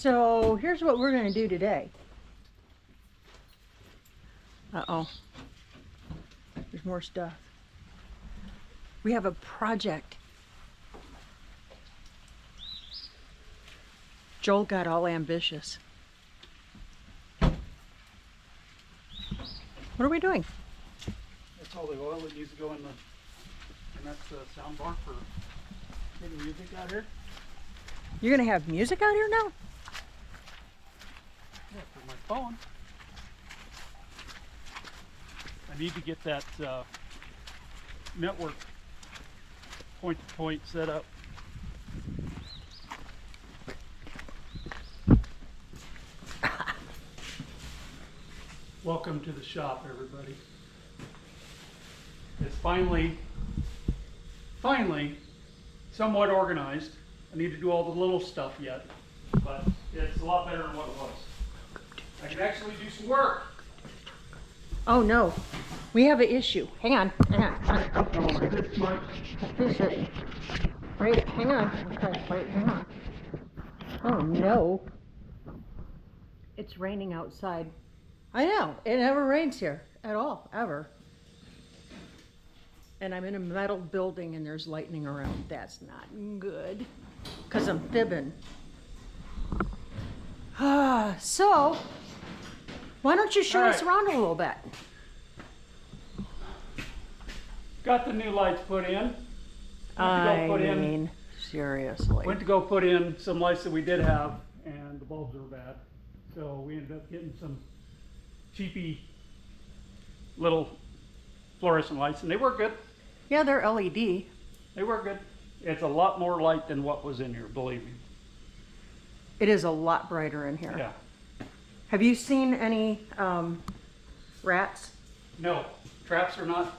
So here's what we're going to do today. Uh-oh. There's more stuff. We have a project. Joel got all ambitious. What are we doing? That's all the oil that needs to go in the, and that's the sound bar for getting music out here. You're going to have music out here now? Yeah, for my phone. I need to get that network point-to-point set up. Welcome to the shop, everybody. It's finally somewhat organized. I need to do all the little stuff yet, but it's a lot better than what it was. I can actually do some work. Oh no, we have an issue. Hang on. Wait, hang on. Okay, wait, hang on. Oh no. It's raining outside. I know, it never rains here at all, ever. And I'm in a metal building and there's lightning around. That's not good, because I'm fibbing. So, why don't you show us around a little bit? Got the new lights put in. Seriously. Went to go put in some lights that we did have, and the bulbs were bad. So we ended up getting some cheapy little fluorescent lights, and they work good. Yeah, they're LED. They work good. It's a lot more light than what was in here, believe me. It is a lot brighter in here. Yeah. Have you seen any rats? No, traps are not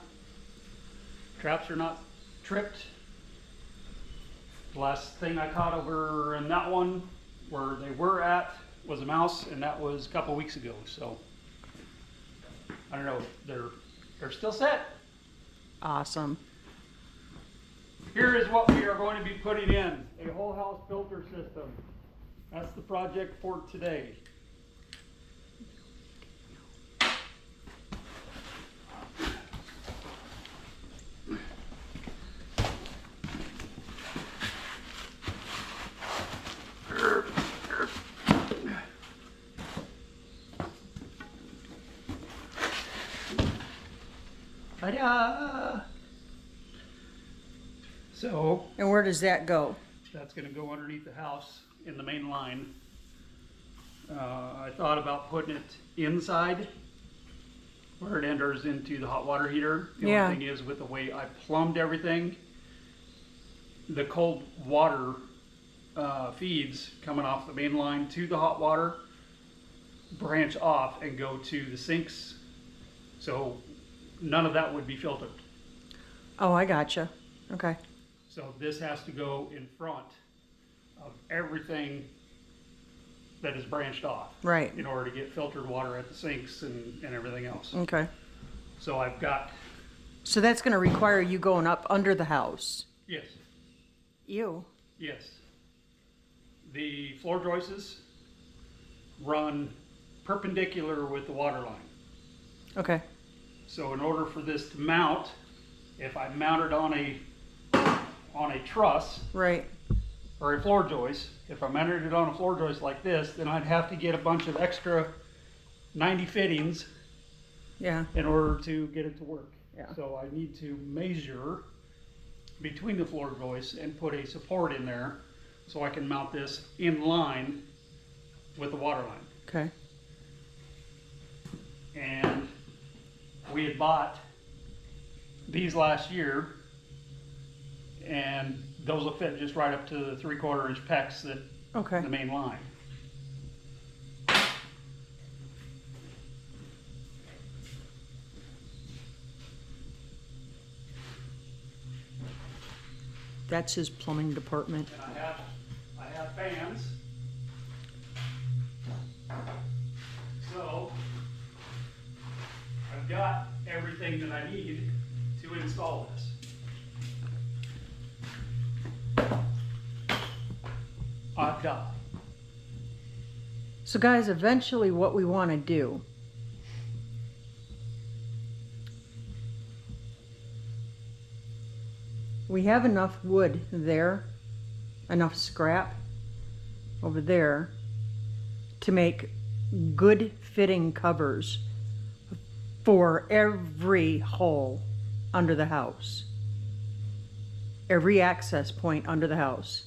tripped. The last thing I caught over in that one where they were at was a mouse, and that was a couple weeks ago. So I don't know. They're still set. Awesome. Here is what we are going to be putting in: a whole house filter system. That's the project for today. Ta-da! So, And where does that go? that's going to go underneath the house in the main line. I thought about putting it inside where it enters into the hot water heater. The only thing is, with the way I plumbed everything, the cold water feeds coming off the main line to the hot water branch off and go to the sinks. So none of that would be filtered. Oh, I gotcha. Okay. So this has to go in front of everything that is branched off. Right. In order to get filtered water at the sinks and everything else. Okay. So I've got... So that's going to require you going up under the house. Yes. Ew. Yes. The floor joists run perpendicular with the water line. Okay. So in order for this to mount, if I mount it on a truss, Right. or a floor joist, if I mounted it on a floor joist like this, then I'd have to get a bunch of extra 90 fittings Yeah. in order to get it to work. Yeah. So I need to measure between the floor joists and put a support in there so I can mount this in line with the water line. Okay. And we had bought these last year, and those will fit just right up to the 3/4 inch pecs that Okay. the main line. That's his plumbing department. And I have fans. So I've got everything that I need to install this. I've got So guys, eventually what we want to do we have enough wood there, enough scrap over there to make good fitting covers for every hole under the house, every access point under the house,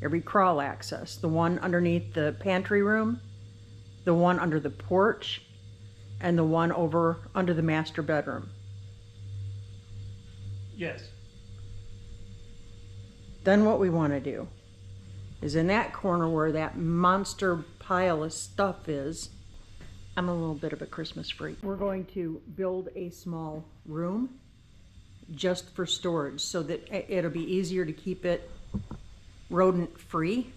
every crawl access, the one underneath the pantry room, the one under the porch, and the one over under the master bedroom. Yes. Then what we want to do is in that corner where that monster pile of stuff is, I'm a little bit of a Christmas freak. We're going to build a small room just for storage so that it'll be easier to keep it rodent free.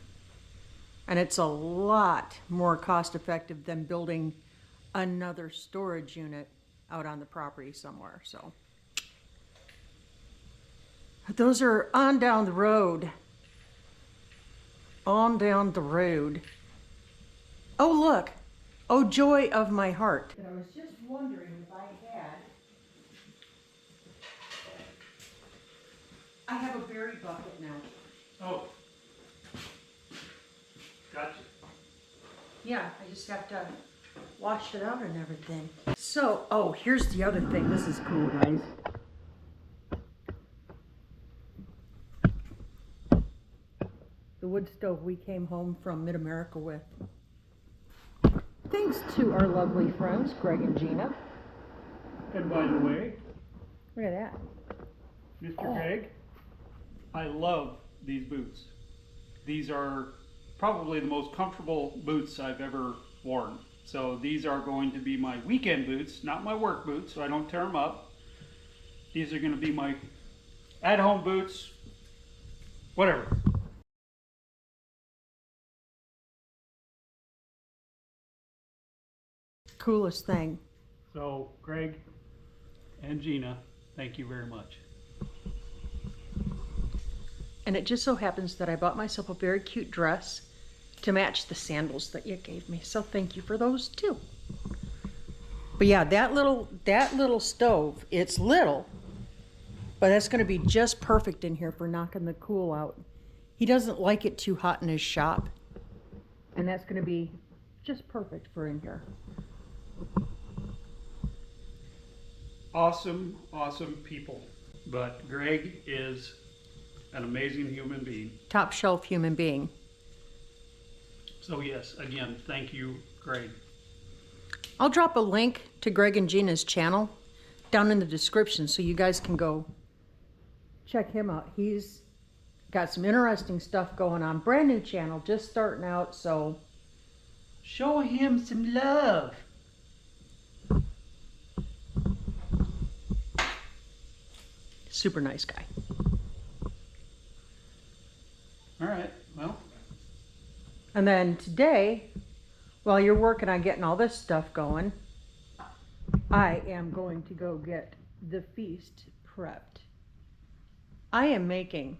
And it's a lot more cost effective than building another storage unit out on the property somewhere. So those are on down the road. On down the road. Oh, look. Oh, joy of my heart. I was just wondering if I have a berry bucket now. Oh. Gotcha. Yeah, I just have to wash it out and everything. So, oh, here's the other thing. This is cool, guys. The wood stove we came home from Mid-America with. Thanks to our lovely friends, Greg and Gina. And by the way, Look at that. Mr. Greg, I love these boots. These are probably the most comfortable boots I've ever worn. So these are going to be my weekend boots, not my work boots, so I don't tear them up. These are going to be my at-home boots, whatever. Coolest thing. So Greg and Gina, thank you very much. And it just so happens that I bought myself a very cute dress to match the sandals that you gave me. So thank you for those too. But yeah, that little stove, it's little, but that's going to be just perfect in here for knocking the cool out. He doesn't like it too hot in his shop. And that's going to be just perfect for in here. Awesome, awesome people. But Greg is an amazing human being. Top shelf human being. So yes, again, thank you, Greg. I'll drop a link to Greg and Gina's channel down in the description so you guys can go check him out. He's got some interesting stuff going on. Brand new channel, just starting out, so Show him some love. super nice guy. All right, well. And then today, while you're working on getting all this stuff going, I am going to go get the feast prepped. I am making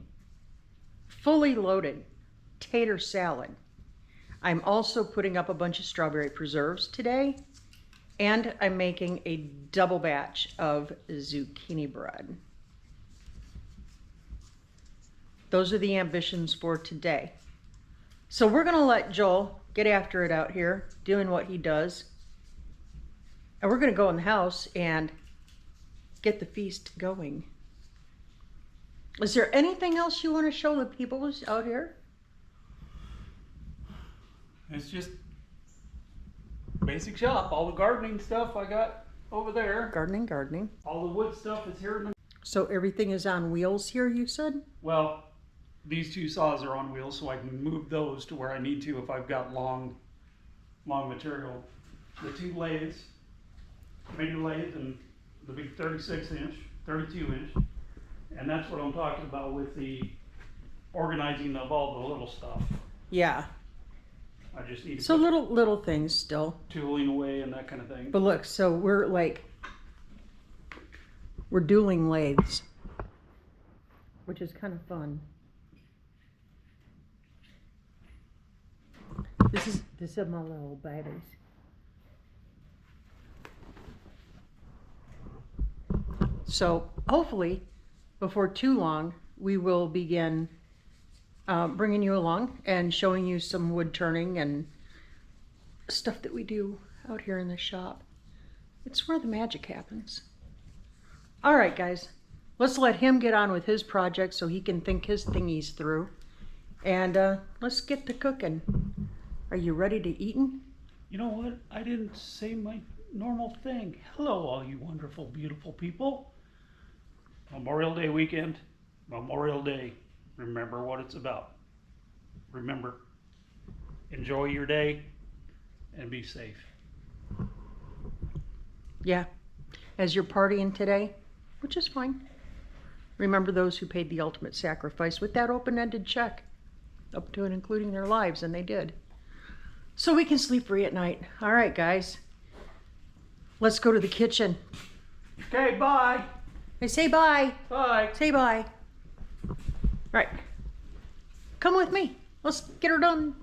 fully loaded tater salad. I'm also putting up a bunch of strawberry preserves today, and I'm making a double batch of zucchini bread. Those are the ambitions for today. So we're gonna let Joel get after it out here, doing what he does. And we're gonna go in the house and get the feast going. Is there anything else you want to show the people out here? It's just basic shop. All the gardening stuff I got over there. Gardening. All the wood stuff is here in the... So everything is on wheels here, you said? Well, these two saws are on wheels, so I can move those to where I need to if I've got long material. The two lathes, mini lathe and the big 36 inch, 32 inch. And that's what I'm talking about with the organizing of all the little stuff. Yeah. I just need to So put little things still. tooling away and that kind of thing. But look, so we're dueling lathes, which is kind of fun. This is my little babies. So hopefully, before too long, we will begin bringing you along and showing you some wood turning and stuff that we do out here in the shop. It's where the magic happens. All right, guys, let's let him get on with his project so he can think his thingies through. And let's get to cooking. Are you ready to eatin'? You know what? I didn't say my normal thing. Hello, all you wonderful, beautiful people. Memorial Day weekend, Memorial Day. Remember what it's about. Remember, enjoy your day and be safe. Yeah, as you're partying today, which is fine. Remember those who paid the ultimate sacrifice with that open-ended check, up to and including their lives, and they did. So we can sleep free at night. All right, guys, let's go to the kitchen. Okay, bye. Hey, say bye. Bye. Say bye. Right. Come with me. Let's get her done.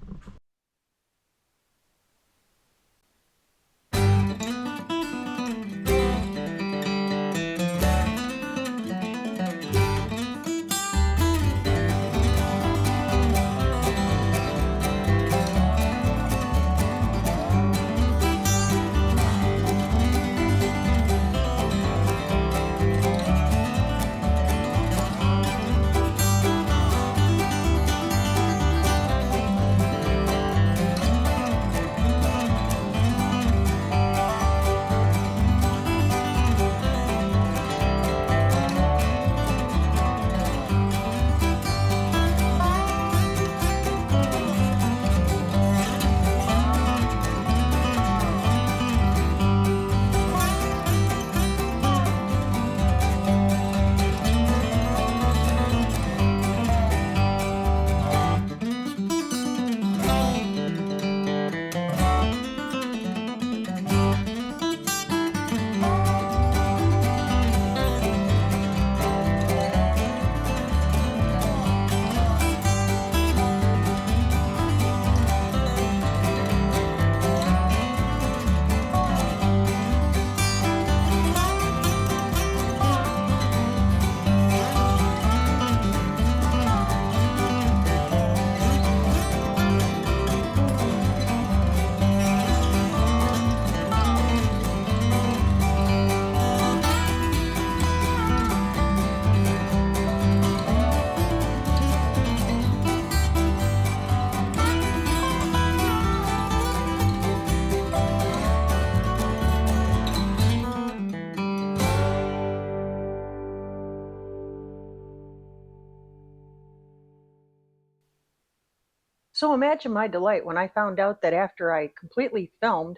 So imagine my delight when I found out that after I completely filmed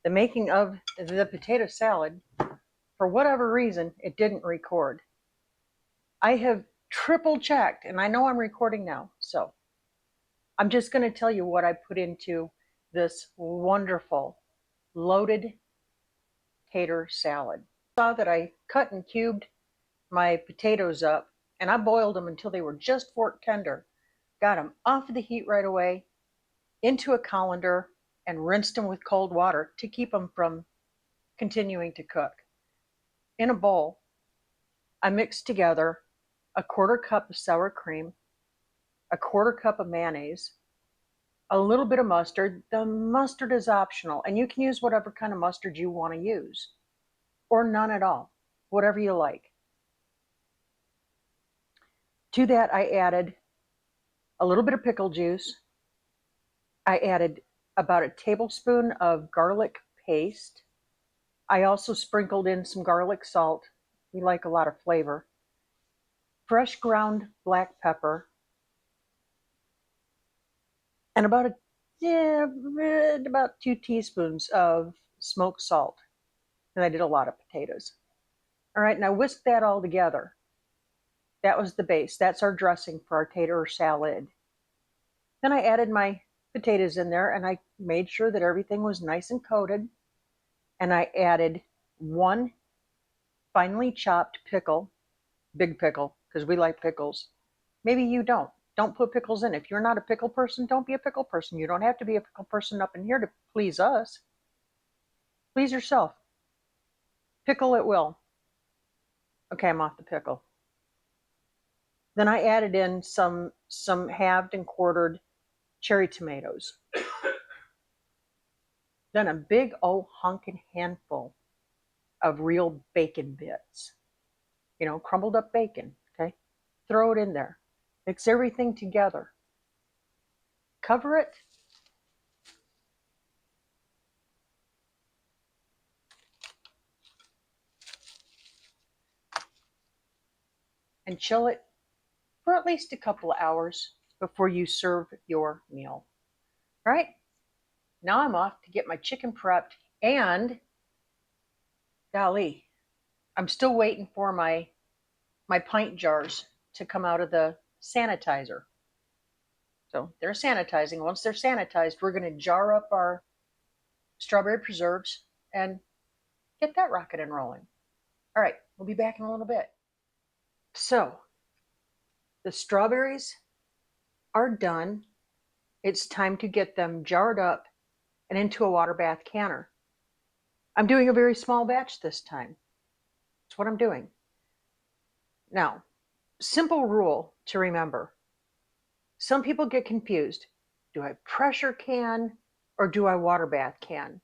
the making of the potato salad, for whatever reason, it didn't record. I have triple checked, and I know I'm recording now, so I'm just going to tell you what I put into this wonderful loaded tater salad. I saw that I cut and cubed my potatoes up, and I boiled them until they were just fork tender. Got them off of the heat right away, into a colander, and rinsed them with cold water to keep them from continuing to cook. In a bowl, I mixed together a 1/4 cup of sour cream, a 1/4 cup of mayonnaise, a little bit of mustard. The mustard is optional, and you can use whatever kind of mustard you want to use, or none at all, whatever you like. To that, I added a little bit of pickle juice. I added about a tablespoon of garlic paste. I also sprinkled in some garlic salt. We like a lot of flavor. Fresh ground black pepper. And about 2 teaspoons of smoked salt. And I did a lot of potatoes. All right, now whisk that all together. That was the base. That's our dressing for our tater salad. Then I added my potatoes in there, and I made sure that everything was nice and coated. And I added 1 finely chopped pickle, big pickle, because we like pickles. Maybe you don't. don't put pickles in. If you're not a pickle person, don't be a pickle person. You don't have to be a pickle person up in here to please us. Please yourself. Pickle at will. Okay, I'm off the pickle. Then I added in some halved and quartered cherry tomatoes. Then a big old hunkin' handful of real bacon bits. Crumbled up bacon, okay? Throw it in there. Mix everything together. Cover it. And chill it for at least a couple of hours before you serve your meal. All right? Now I'm off to get my chicken prepped, and golly, I'm still waiting for my pint jars to come out of the sanitizer. So they're sanitizing. Once they're sanitized, we're going to jar up our strawberry preserves and get that rocket and rolling. All right, we'll be back in a little bit. So the strawberries are done. It's time to get them jarred up and into a water bath canner. I'm doing a very small batch this time. That's what I'm doing. Now, simple rule to remember. Some people get confused. Do I pressure can or do I water bath can?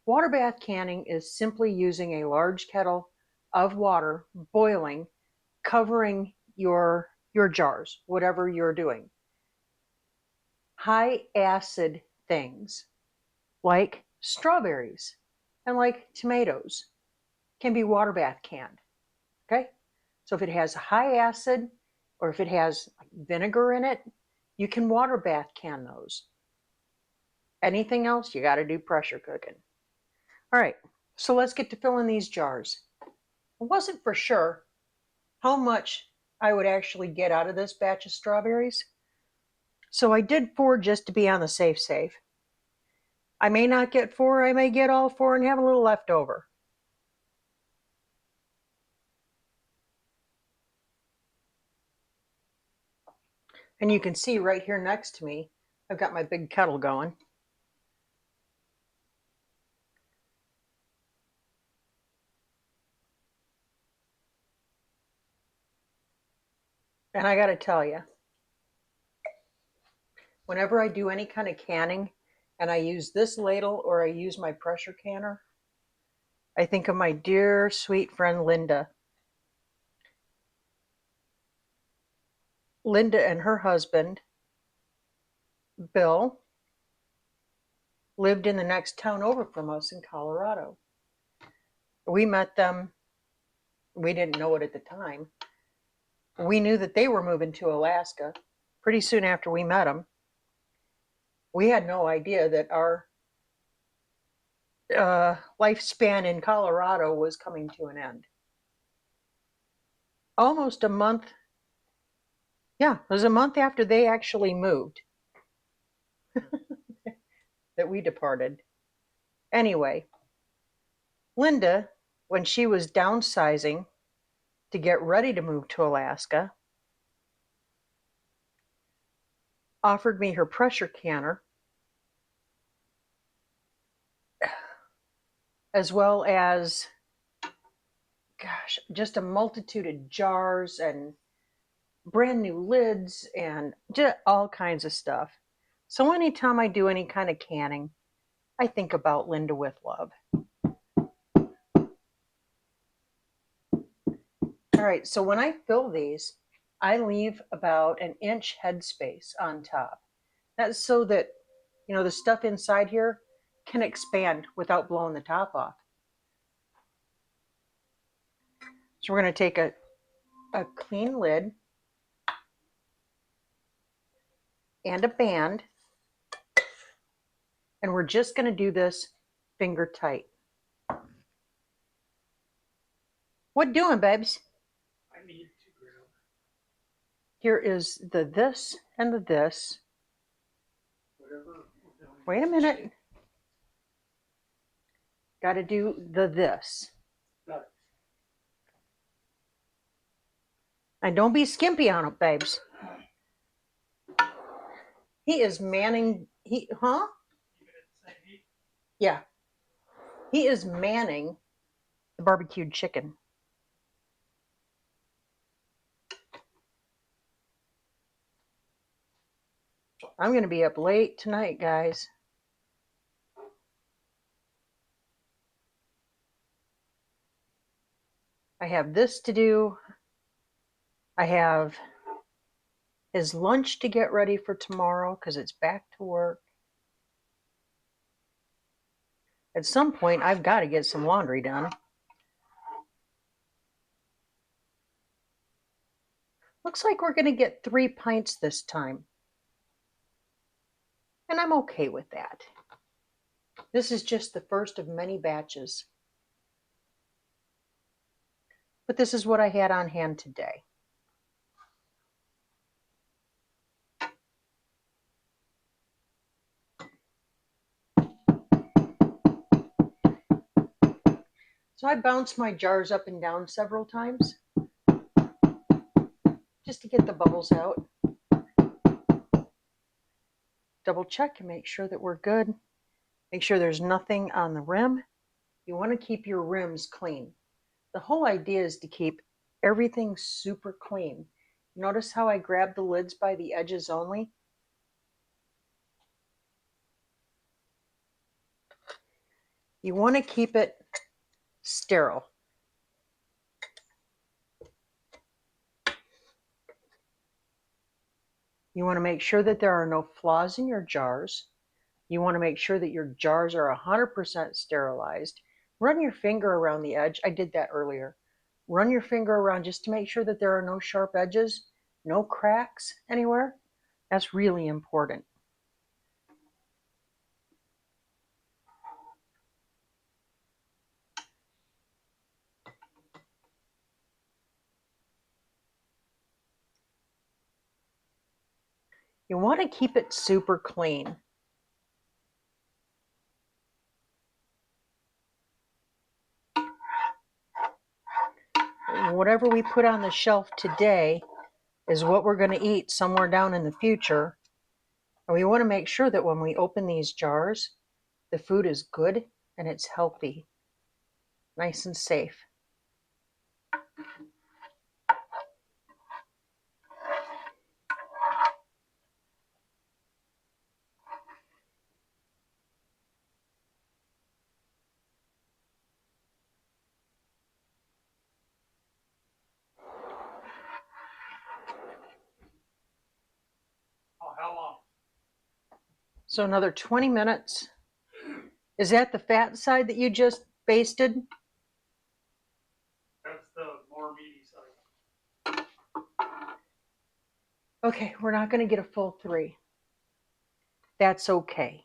Water bath canning is simply using a large kettle of water boiling, covering your jars, whatever you're doing. High acid things like strawberries and like tomatoes can be water bath canned. Okay? So if it has high acid or if it has vinegar in it, you can water bath can those. Anything else, you got to do pressure cooking. All right, so let's get to filling these jars. I wasn't for sure how much I would actually get out of this batch of strawberries, so I did 4 just to be on the safe. I may not get 4, I may get all 4 and have a little left over. And you can see right here next to me, I've got my big kettle going. And I got to tell you, whenever I do any kind of canning and I use this ladle or I use my pressure canner, I think of my dear sweet friend Linda. Linda and her husband, Bill, lived in the next town over from us in Colorado. We met them. We didn't know it at the time. We knew that they were moving to Alaska pretty soon after we met them. We had no idea that our lifespan in Colorado was coming to an end. Almost a month. Yeah, it was a month after they actually moved that we departed. Anyway, Linda, when she was downsizing to get ready to move to Alaska, offered me her pressure canner, as well as, gosh, just a multitude of jars and brand new lids and just all kinds of stuff. So anytime I do any kind of canning, I think about Linda with love. All right, so when I fill these, I leave about an inch headspace on top. That's so that, the stuff inside here can expand without blowing the top off. So we're going to take a clean lid and a band, and we're just going to do this finger tight. What doing, babes? I need to grab. Here is the this and the this. Whatever. Wait a minute. Got to do the this. Got it. And don't be skimpy on it, babes. He is manning, huh? Yeah. He is manning the barbecued chicken. I'm going to be up late tonight, guys. I have this to do. I have his lunch to get ready for tomorrow because it's back to work. At some point, I've got to get some laundry done. Looks like we're going to get 3 pints this time. And I'm okay with that. This is just the first of many batches. But this is what I had on hand today. So I bounced my jars up and down several times just to get the bubbles out. Double check and make sure that we're good. Make sure there's nothing on the rim. You want to keep your rims clean. The whole idea is to keep everything super clean. Notice how I grab the lids by the edges only? You want to keep it sterile. You want to make sure that there are no flaws in your jars. You want to make sure that your jars are 100% sterilized. Run your finger around the edge. I did that earlier. Run your finger around just to make sure that there are no sharp edges, no cracks anywhere. That's really important. You want to keep it super clean. Whatever we put on the shelf today is what we're going to eat somewhere down in the future. And we want to make sure that when we open these jars, the food is good and it's healthy, nice and safe. Oh, how long? So another 20 minutes. Is that the fat side that you just basted? That's the more meaty side. Okay, we're not going to get a full 3. That's okay.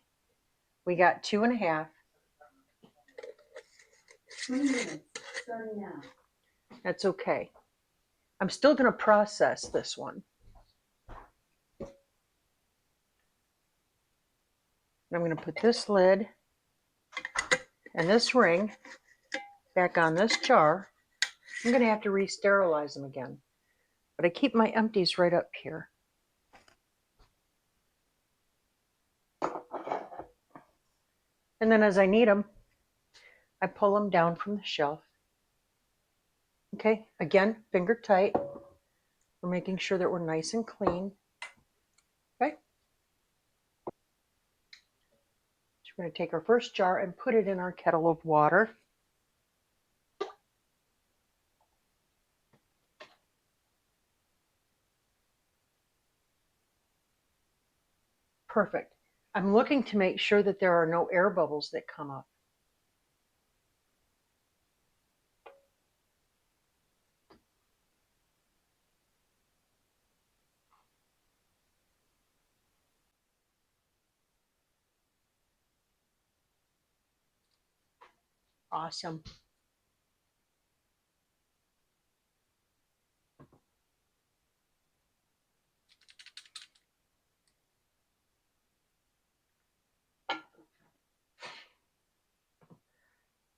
We got 2.5. 20 minutes, starting now. That's okay. I'm still going to process this one. I'm going to put this lid and this ring back on this jar. I'm going to have to re-sterilize them again. But I keep my empties right up here. And then as I need them, I pull them down from the shelf. Okay, again, finger tight. We're making sure that we're nice and clean. Okay. So we're going to take our first jar and put it in our kettle of water. Perfect. I'm looking to make sure that there are no air bubbles that come up. Awesome.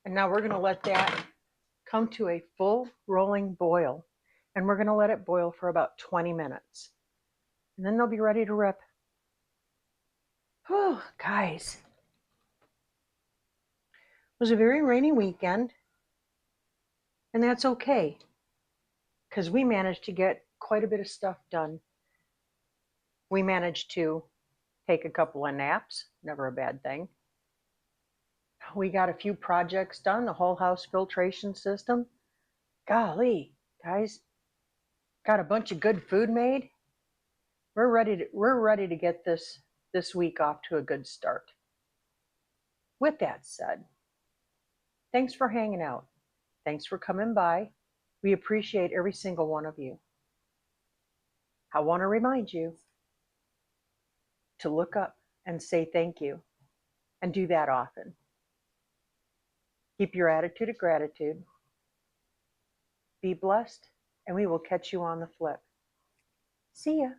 And now we're going to let that come to a full rolling boil. And we're going to let it boil for about 20 minutes. And then they'll be ready to rip. Oh, guys. It was a very rainy weekend, and that's okay, because we managed to get quite a bit of stuff done. We managed to take a couple of naps, never a bad thing. We got a few projects done, the whole house filtration system. Golly, guys, got a bunch of good food made. We're ready to get this week off to a good start. With that said, thanks for hanging out. Thanks for coming by. We appreciate every single one of you. I want to remind you to look up and say thank you, and do that often. Keep your attitude of gratitude. Be blessed, and we will catch you on the flip. See ya.